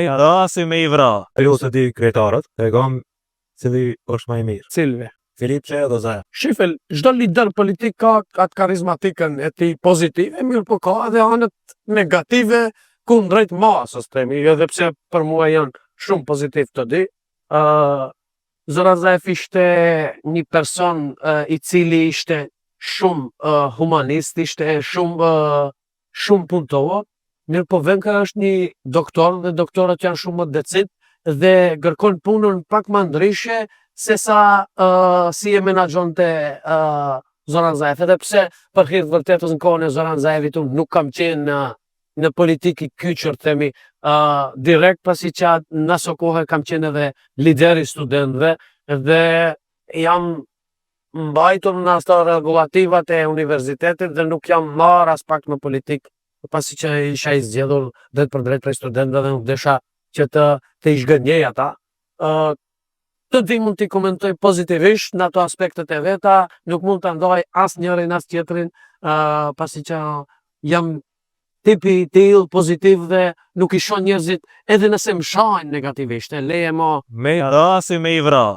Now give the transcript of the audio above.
Rasi me i vra. Ju se di kretarët, e kam cili është më i mirë. Cilve? Filip që edhe Zaev. Shifel, çdo lider politik ka atë karizmatikën e tij pozitive, mirë po ka edhe anët negative kundrejt masës, themi, edhe pse për mua janë shumë pozitiv të di. Zoran Zaev ishte një person i cili ishte shumë humanist, ishte shumë punëtor, mirë po vën ka është një doktor dhe doktorët janë shumë më decid dhe kërkon punën pak më ndryshe se sa si e menaxhonte Zoran Zaev. Edhe pse për hir të vërtetës në kohën e Zoran Zaevit unë nuk kam qenë në politikë i kyçur, themi, direkt, pasi që në aso kohë kam qenë edhe lideri studentëve dhe jam mbajtur në ato rregullativat e universitetit dhe nuk jam marrë as pak në politikë, pasi që isha i zgjedhur drejt për drejt prej studentëve dhe nuk desha që të izhgënjej ata. Të di mund t'i komentoj pozitivisht në ato aspektet e veta, nuk mund të ndoj as njërin as tjetrin, pasi që jam tipi i tillë pozitiv dhe nuk i shoh njerëzit edhe nëse më shohin negativisht, e leje mo. Rasi me i vra.